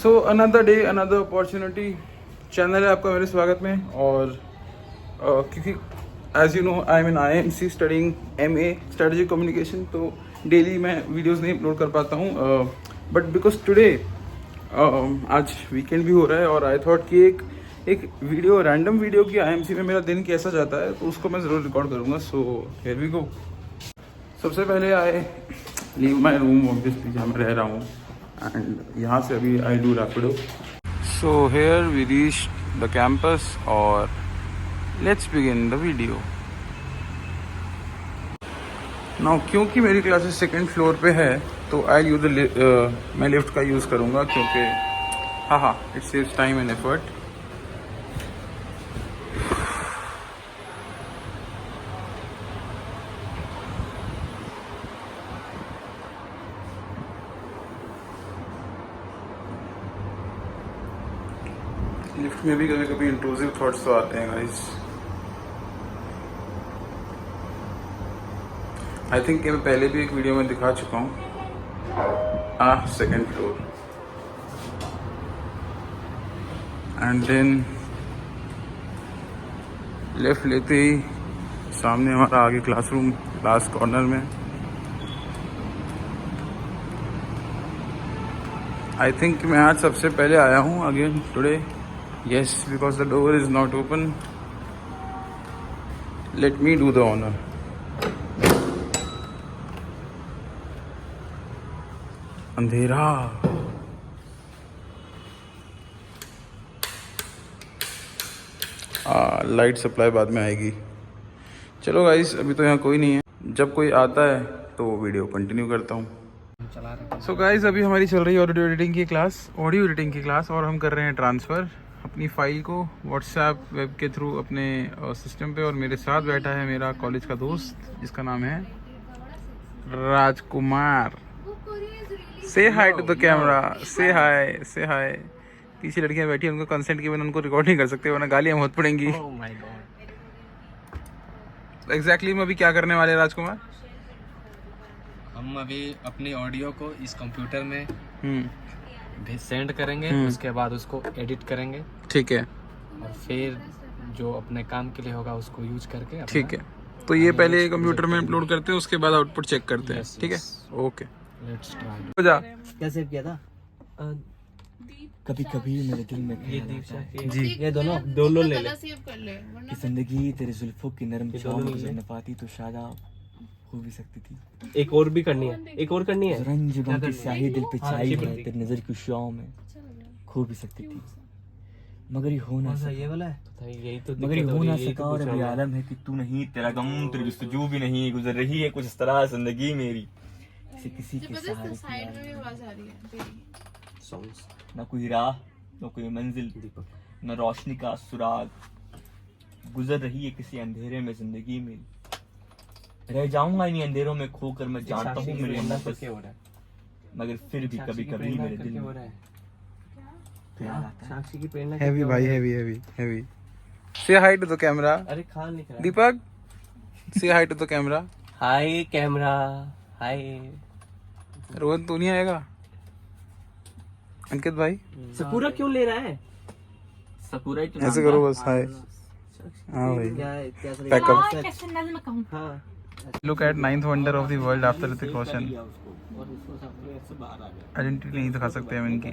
सो another day another opportunity channel है आपका मेरे स्वागत में। और क्योंकि as you know I am in IIMC studying MA strategy communication, तो डेली मैं वीडियोस नहीं अपलोड कर पाता हूँ। बट बिकॉज टुडे आज वीकेंड भी हो रहा है और आई थॉट कि एक वीडियो रैंडम वीडियो की IIMC में मेरा दिन कैसा जाता है तो उसको मैं ज़रूर रिकॉर्ड करूँगा। So here we go. सबसे पहले I leave my room obviously जहाँ मैं रह रहा हूँ, एंड यहाँ से अभी I do Rapido. So here we reach the campus और let's begin the video now. क्योंकि मेरी क्लासेस सेकंड फ्लोर पे है तो आई यूज मैं लिफ्ट का यूज़ करूँगा, क्योंकि हाँ it saves time and effort. Lift में भी कभी कभी इंट्रूसिव थॉट्स तो आते हैं गाइस। आई थिंक मैं पहले भी एक वीडियो में दिखा चुका हूँ। Second floor and then left लेते ही सामने हमारा आगे क्लासरूम लास्ट कॉर्नर में। आई थिंक मैं आज सबसे पहले आया हूँ again today. Yes, because the door is not open. Let me do the honor. अंधेरा। लाइट सप्लाई बाद में आएगी। चलो गाइस, अभी तो यहाँ कोई नहीं है। जब कोई आता है तो वीडियो कंटिन्यू करता हूँ। सो गाइस, अभी हमारी चल रही है ऑडियो एडिटिंग की क्लास और हम कर रहे हैं ट्रांसफ़र अपनी फ़ाइल को व्हाट्सएप वेब के थ्रू अपने सिस्टम पे। और मेरे साथ बैठा है मेरा कॉलेज का दोस्त जिसका नाम है राजकुमार। से हाई टू द कैमरा, से हाय। पीछे लड़कियां बैठी हैं, उनको कंसेंट के बिना उनको रिकॉर्ड नहीं कर सकते वरना गालियां बहुत पड़ेंगी। एग्जैक्टली हम अभी क्या करने वाले हैं राजकुमार? हम अभी अपनी ऑडियो को इस कंप्यूटर में सेंड करेंगे, उसके बाद उसको एडिट करेंगे। ठीक है। और फिर जो अपने काम के लिए होगा उसको यूज करके। ठीक है, तो ये पहले कंप्यूटर में अपलोड करते हैं, उसके बाद आउटपुट चेक करते हैं। ठीक है, ओके लेट्स ट्राई। हो जा। क्या सेव किया था? कभी कभी मेरे दिल में ये दीक्षा जी, ये दोनों ले ले कि जिंदगी तेरे जुल्फों की नरम छांव में गुजर न पाती तो शायद हो भी सकती थी। एक और भी करनी है, एक और करनी है। रंज गम की स्याही दिल पे छाई है, तेरी नजर की शुआओं में खो भी सकती थी, मगर ये हो ना सका। ये वाला है, यही तो मगर ये हो ना सका। और अभी आलम है कि तू नहीं, तेरा गम, तेरी जुस्तजू भी नहीं। गुजर रही है कुछ इस तरह जिंदगी मेरी, किसी के सहारे साइड में भी आवाज आ रही है तेरी। सॉन्ग्स न कोई राह, न कोई मंजिल, न रोशनी का सुराग। गुजर रही है किसी अंधेरे में जिंदगी मेरी, रह जाऊंगा इन अंधेरों में खोकर। मैं जानता हूँ मेरे अंदर बस, मगर फिर भी कभी कभी मेरे दिल में साक्षी की प्रेरणा। हैवी भाई, heavy. Say hi to the camera. अरे खान लिख रहा Deepak, say hi to the camera. Hi camera, hi. Rohan तू नहीं आएगा? अंकित भाई सपूरा क्यों ले रहा है? सपूरा ही ऐसे करो बस। हाय। हाँ भाई, पैकअप। हाँ, look at 9th wonder of the world after Hrithik Roshan. Identity नहीं दिखा सकते हम इनकी,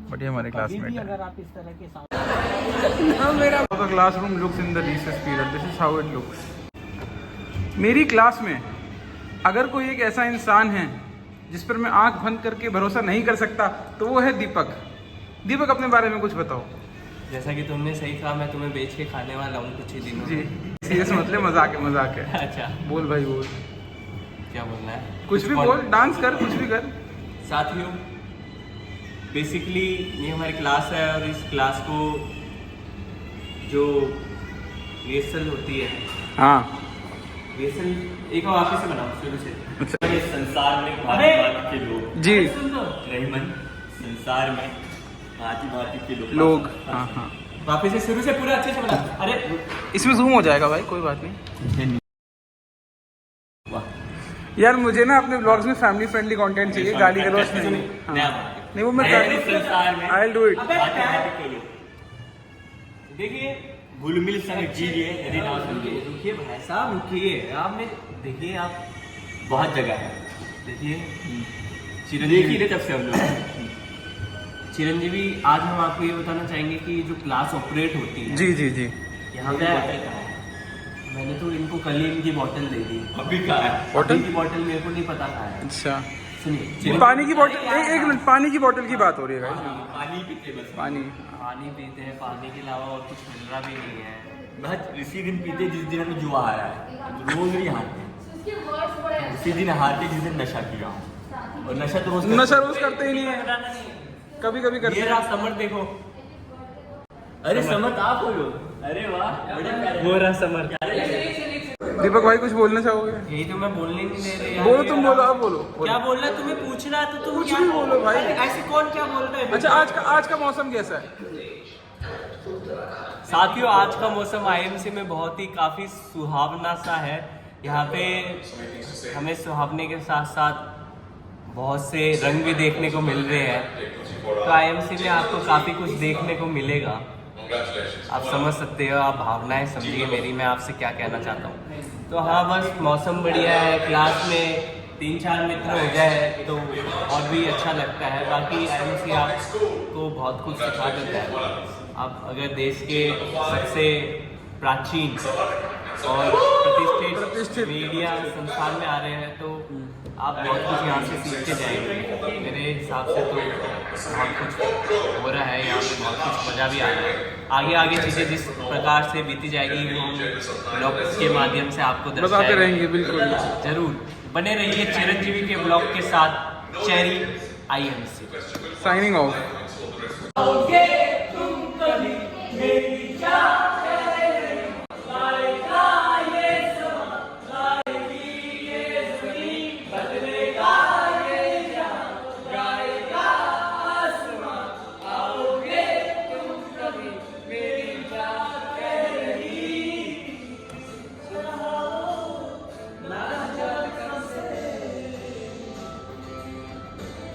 बट ये हमारे क्लासमेट है। The classroom looks in the recess period. This is how it looks. मेरी क्लास में अगर कोई एक ऐसा इंसान है जिस पर मैं आंख बंद करके भरोसा नहीं कर सकता तो वो है दीपक। दीपक, अपने बारे में कुछ बताओ। जैसा कि तुमने सही कहा, मैं तुम्हें बेच के खाने वाला हूँ कुछ ही दिनों जी, में। सीरियस मतलब मजाक है। अच्छा, बोल भाई बोल, क्या बोलना है? कुछ भी बोल, डांस कर, कुछ भी कर। साथियों, बेसिकली ये हमारी क्लास है और इस क्लास को जो रिहर्सल होती है, हाँ रिहर्सल एक वापस से बनाओ शुरू से। अच्छा ये संसार में भांति के लोग जी, रहीमन, संसार में भांति के लोग। हाँ वापस से शुरू से पूरा अच्छे से बना। अरे इसमें जूम हो जाएगा भाई, कोई बात नहीं। यार मुझे ना अपने ब्लॉग्स में फैमिली फ्रेंडली कंटेंट चाहिए, गाली गलौज नहीं। नया नहीं वो मैं संसार में आई विल डू इट। देखिए घुलमिल संग जीजिए यदि ना समझिए। रुकिए भाई साहब रुकिए, आपने देखिए आप बहुत जगह है। देखिए देखिए थे तब से हम लोग। चिरंजीवी, आज हम आपको ये बताना चाहेंगे कि जो क्लास ऑपरेट होती है जी जी जी। यहाँ पे मैंने तो इनको कल ही इनकी बॉटल दे दी। अभी कहा है बॉटल? अभी की बॉटल मेरे को नहीं पता कहाँ है। अच्छा सुनिए पानी की बोतल, एक मिनट, पानी की बोतल की बात हो रही है guys। पानी पीते बस। पानी पानी पीते हैं, पानी के अलावा और कुछ मिल रहा भी नहीं है। बस इसी दिन पीते जिस दिन हमें जुआ आ रहा है, रोज नहीं हारते। इसी दिन हारते जिस दिन नशा किया, और नशा तो रोज नशा रोज करते ही नहीं है, कभी कभी करते ये हैं। रहा समर, देखो अरे समझ आप हो लोग। अरे वाह बड़े प्यारे। वो रहा समर। दीपक भाई कुछ बोलना चाहोगे? यही तो मैं बोलने नहीं दे रही। बोलो, तुम बोलो, आप बोलो। क्या बोलना है? तुम्हें पूछना है तो तुम कुछ क्या भी बोलो भाई। ऐसे कौन क्या बोल रहा है? अच्छा आज का मौसम कैसा है? साथियों, आज का मौसम आईएमसी में बहुत ही काफ़ी सुहावना सा है। यहाँ पे हमें सुहावने के साथ साथ बहुत से रंग भी देखने को मिल रहे हैं। तो आईएमसी में आपको काफ़ी कुछ देखने को मिलेगा। आप समझ सकते हो, आप भावनाएं समझिए मेरी, मैं आपसे क्या कहना चाहता हूँ। तो हाँ, बस मौसम बढ़िया है, क्लास में 3-4 मित्र हो जाए तो और भी अच्छा लगता है। बाकी आईएमसी आपको बहुत कुछ सिखा देता है। आप अगर देश के सबसे प्राचीन और प्रतिष्ठित मीडिया संस्थान में आ रहे हैं तो आप बहुत कुछ यहाँ से सीख के जाएंगे। मेरे हिसाब से तो बहुत कुछ हो रहा है यहाँ पे, बहुत कुछ मज़ा भी आ रहा है। आगे चीज़ें जिस प्रकार से बीती जाएगी वो हम ब्लॉग के माध्यम से आपको बताते दर्शाएंगे। रहेंगे बिल्कुल। जरूर बने रहिए चिरंजीवी के ब्लॉग के साथ। Cherry IMC signing off.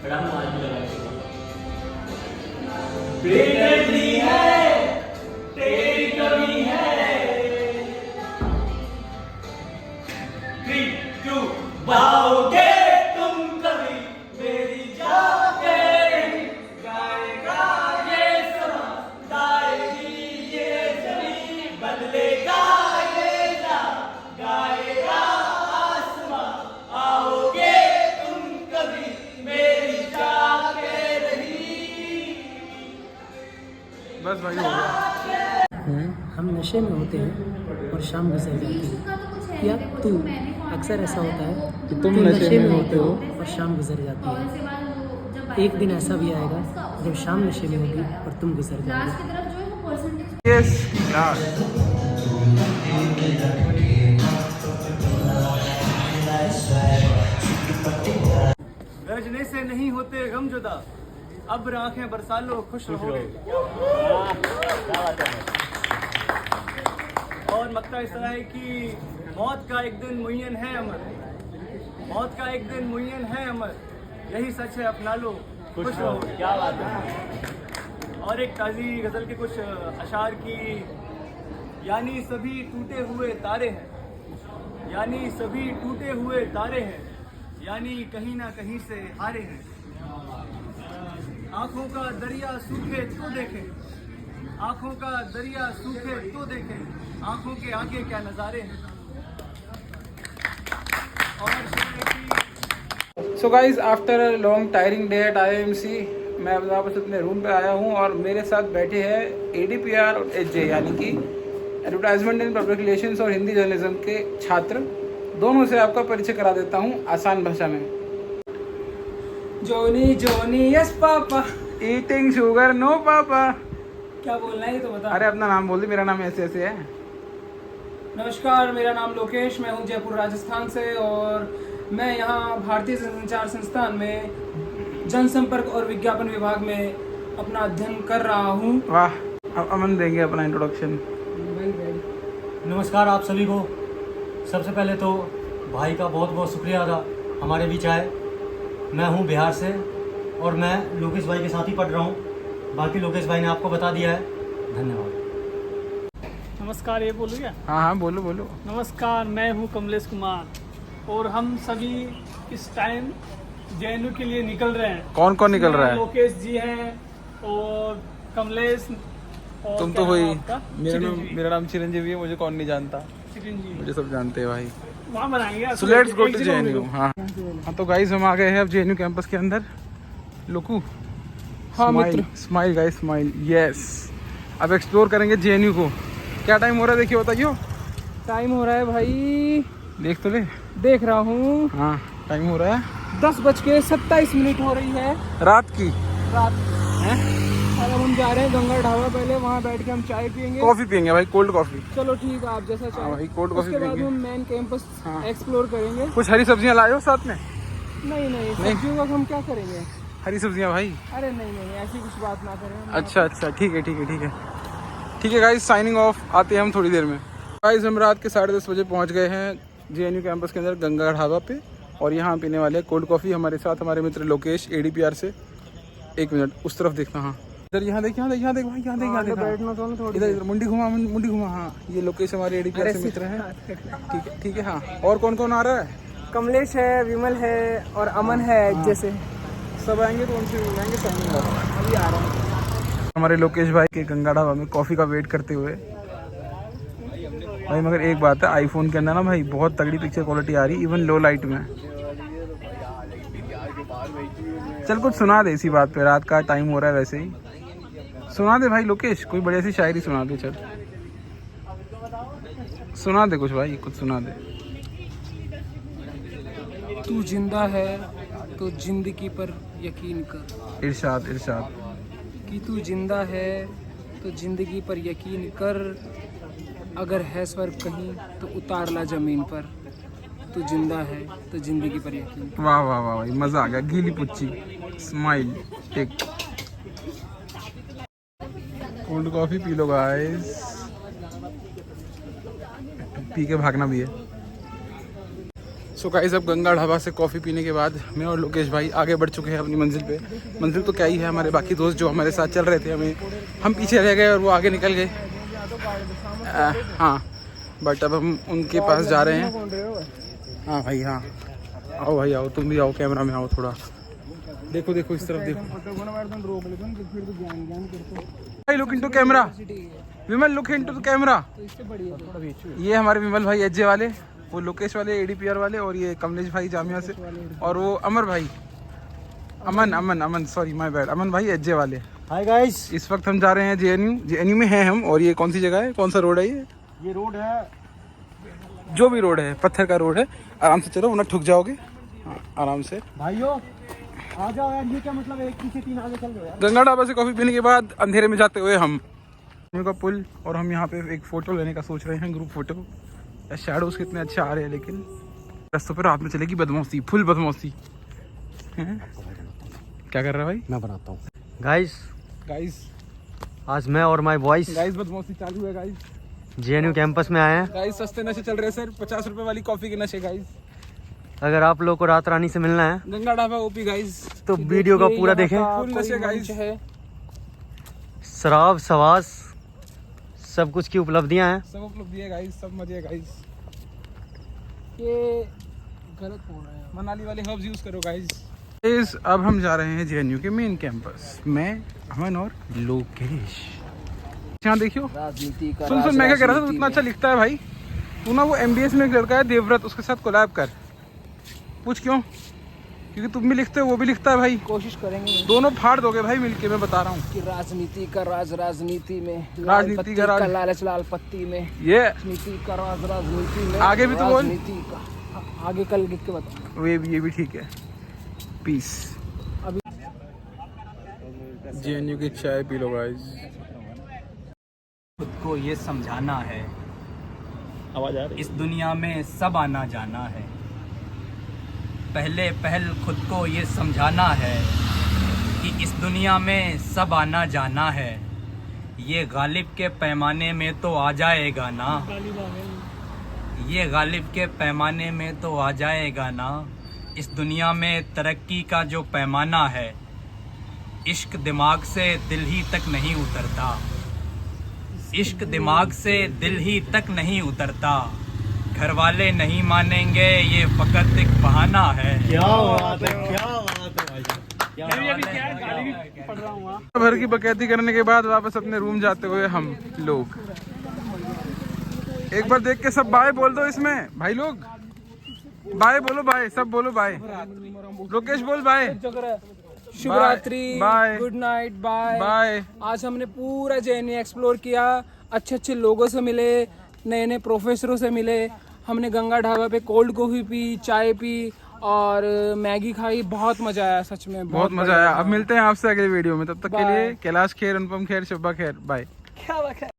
बड़ा मार भी लगा बाओगे तुम कभी मेरी जाके, गाएगा ये समा, गाएगी ये जमी, बदलेगा ये जा, गाएगा आसमां, आओगे तुम कभी मेरी जाके रही। बस भाई हो गया। हम नशे में होते हैं और शाम गुजर जाती है। या तू अक्सर ऐसा होता है कि तुम नशे में होते हो और शाम गुजर जाती है। एक दिन ऐसा भी आएगा जब शाम नशे में होगी और तुम गुजर जाओगे। यस गरजने से नहीं होते गम जुदा, अब आंखें बरसा लो खुश रहोगे। और मक्ता इस तरह है कि मौत का एक दिन मुय्यन है अमर, मौत का एक दिन मुय्यन है अमर, यही सच है अपना लो खुश रहोगे। क्या बात है। और एक ताज़ी गज़ल के कुछ अशार की, यानी सभी टूटे हुए तारे हैं, यानी सभी टूटे हुए तारे हैं, यानी कहीं ना कहीं से हारे हैं। आंखों का दरिया सूखे तो देखें, आंखों का दरिया सूखे तो देखें, आंखों के आगे क्या नज़ारे हैं। So guys after a long tiring day at IMC मैं वापस अपने रूम पे आया हूँ और मेरे साथ बैठे हैं ADPR और HJ यानी कि एडवर्टाइजमेंट एंड पब्लिक रिलेशंस और हिंदी जर्नलिज्म के छात्र। दोनों से आपका परिचय करा देता हूँ आसान भाषा में। Johny Johny yes papa, eating sugar no papa. क्या बोलना है ये तो बता। अरे अपना नाम बोल दे, मेरा नाम ऐसे ऐसे है। नमस्कार, मेरा नाम लोकेश, मैं हूँ जयपुर राजस्थान से और मैं यहाँ भारतीय संचार संस्थान में जनसंपर्क और विज्ञापन विभाग में अपना अध्ययन कर रहा हूँ। वाह, अब अमन देंगे अपना इंट्रोडक्शन। नमस्कार आप सभी को। सबसे पहले तो भाई का बहुत बहुत शुक्रिया अदा हमारे बीच आए। मैं हूँ बिहार से और मैं लोकेश भाई के साथ ही पढ़ रहा हूँ। बाकी लोकेश भाई ने आपको बता दिया है। धन्यवाद। नमस्कार, ये बोलूँ क्या? हाँ हाँ बोलो बोलो। नमस्कार, मैं हूँ कमलेश कुमार और हम सभी इस टाइम जेएनयू के लिए निकल रहे हैं। कौन कौन निकल रहा है? लोकेश जी हैं और कमलेश और तुम क्या तो नाम हुई। आपका? मेरा नाम चिरंजीवी है, मुझे कौन नहीं जानता, चिरंजीवी। मुझे सब जानते हैं भाई। वहाँ बनाएंगे। So let's go to JNU. हाँ हाँ, तो गाइस हम आ गए हैं अब जेएनयू कैंपस के अंदर। लोकू, हाँ smile smile guys smile, yes. अब एक्सप्लोर करेंगे जेएनयू को। क्या टाइम हो रहा है देखिए, बताइयो। टाइम हो रहा है भाई, देख तो ले। देख रहा हूँ। हाँ टाइम हो रहा है 10:27 हो रही है रात की। रात। हैं? और अब हम जा रहे हैं गंगा ढाबा, पहले वहाँ बैठ के हम चाय पियेंगे। कॉफी पियेंगे भाई, कोल्ड कॉफी। चलो ठीक है, आप जैसा हाँ चाहे। भाई, कोल्ड कॉफी उसके बाद पियेंगे। हम मेन कैंपस हाँ। एक्सप्लोर करेंगे। कुछ हरी सब्जियां लाए हो साथ में? नहीं, सब्जियों का हम क्या करेंगे? हरी सब्जियां भाई। अरे नहीं, ऐसी कुछ बात ना करें हम। अच्छा ठीक है गाइस, साइनिंग ऑफ। आते हैं हम थोड़ी देर में। गाइस हम रात के 10:30 बजे पहुंच गए हैं जेएनयू कैंपस के अंदर गंगा ढाबा पे, और यहाँ पीने वाले हैं कोल्ड कॉफ़ी। हमारे साथ हमारे मित्र लोकेश ADPR से। एक मिनट उस तरफ देखना। हाँ इधर, यहाँ देख भाई, यहाँ देख। बैठना तो ना थोड़ी। इधर मुंडी घुमा। हाँ ये लोकेश हमारे ADPR से मित्र हैं। ठीक है। हाँ और कौन कौन आ रहा है? कमलेश है, विमल है और अमन है। जैसे सब आएंगे तो उनसे मिलेंगे। Signing off. अभी आ रहे हैं। हमारे लोकेश भाई के गंगा ढाबा में कॉफ़ी का वेट करते हुए भाई। मगर एक बात है, आईफोन के अंदर ना भाई बहुत तगड़ी पिक्चर क्वालिटी आ रही, इवन लो लाइट में। चल कुछ सुना दे इसी बात पे, रात का टाइम हो रहा है वैसे ही। सुना दे भाई लोकेश, कोई बढ़िया सी शायरी सुना दे। चल सुना दे कुछ भाई, कुछ सुना दे। तू जिंदा है तो जिंदगी पर यकीन कर। इरशाद कि तू जिंदा है तो जिंदगी पर यकीन कर। अगर है स्वर्ग कहीं तो उतार ला जमीन पर। तू जिंदा है तो जिंदगी पर यकीन। वाह भाई, मजा आ गया। गीली पुच्ची स्माइल। एक cold coffee P low guys, P के भागना भी है। सो गाइस अब गंगा ढाबा से कॉफ़ी पीने के बाद मैं और लोकेश भाई आगे बढ़ चुके हैं अपनी मंजिल पे। मंजिल तो क्या ही है, हमारे बाकी दोस्त जो हमारे साथ चल रहे थे हम पीछे रह गए और वो आगे निकल गए। हाँ बट अब हम उनके पास जा रहे हैं। हाँ भाई हाँ, आओ भाई आओ, तुम भी आओ, कैमरा में आओ थोड़ा। देखो इस तरफ देखो भाई। Look into camera Vimal, look into the camera. ये हमारे विमल भाई एचजे वाले, वो लोकेश वाले ADPR वाले, और ये कमलेश भाई जामिया से, और वो अमर भाई अमन सॉरी माय बैड, अमन भाई एचजे वाले। हाय गाइस, इस वक्त हम जा रहे हैं जेएनयू में हैं हम। और ये कौन सी जगह है, कौन सा रोड है ये रोड है, जो भी रोड है, पत्थर का रोड है। आराम से चलो वरना ठुक जाओगे। हाँ, आराम से भाइयों आ जाओ यार। ये क्या मतलब है, 1 पीछे 3 आगे चल रहे हो यार। गंगा ढाबा से कॉफी पीने के बाद अंधेरे में जाते हुए हम का पुल, और हम यहाँ पे एक फोटो लेने का सोच रहे हैं, ग्रुप फोटो। शैडोज कितने अच्छे आ रहे हैं, लेकिन रास्तों पर रात में चलेगी बदमाशी, फुल बदमाशी। क्या कर रहा है भाई? मैं बनाता हूँ। गाइस आज मैं और माय बॉयज बदमाशी चालू है गाइस। जेएनयू कैंपस में आए हैं। गाइस सस्ते नशे चल रहे हैं सर, 50 रुपए वाली कॉफी के नशे गाइस। अगर आप लोग को रात रानी से मिलना है गंगा ढाबा OP गाइस, तो वीडियो का पूरा देखें। फुल नशे गाइस। शराब सवास सब कुछ की उपलब्धियां हैं। सब उपलब्ध है गाइस, सब मजे है गाइस। ये गलत हो रहा है। मनाली वाले हर्ब्स यूज करो गाइस। अब हम जा रहे हैं जेएनयू के मेन कैंपस। मैं, अमन और लोकेश। यहाँ देखियो, सुन मैं क्या कह रहा था, इतना अच्छा लिखता है भाई तू ना। वो MBS में एक लड़का है देवव्रत, उसके साथ कोलैब कर। पूछ क्यों? क्योंकि तुम भी लिखते हो, वो भी लिखता है भाई। कोशिश करेंगे दोनों फाड़ दोगे भाई मिलके, मैं बता रहा हूँ। कि राजनीति का राज राजनीति में, राजनीति का राज लालच लाल पत्ती में, ये नीति का राज राजनीति में। आगे भी तो बोल। राजनीति का आगे कल लिख के बता। ये भी ठीक है। पीस। अभी जेएनयू की चाय पी लो गाइस। खुद को ये समझाना है, आवाज आ रही? इस दुनिया में सब आना जाना है। पहल खुद को ये समझाना है कि इस दुनिया में सब आना जाना है। ये गालिब के पैमाने में तो आ जाएगा ना, ये गालिब के पैमाने में तो आ जाएगा ना। इस दुनिया में तरक्की का जो पैमाना है, इश्क दिमाग से दिल ही तक नहीं उतरता, इश्क दिमाग से दिल ही तक नहीं उतरता, घर वाले नहीं मानेंगे ये फकत एक बहाना है। क्या बात है, क्या बात है भाई। भर की बकैती करने के बाद वापस अपने रूम जाते हुए हम लोग, एक बार देख के सब बाय बोल दो इसमें भाई लोग, बाय बोलो, बाय सब बोलो, बाय लोकेश बोल बाय। शुभ रात्रि, bye, good night, bye bye. आज हमने पूरा JNU एक्सप्लोर किया, अच्छे अच्छे लोगों से मिले, नए नए प्रोफेसरों से मिले, हमने गंगा ढाबा पे कोल्ड कॉफी पी, चाय पी और मैगी खाई, बहुत मजा आया सच में, बहुत मजा आया। अब मिलते हैं आपसे अगले वीडियो में, तब तक के लिए कैलाश खेर, अनुपम खेर, शुभा खेर, बाय। क्या बात है।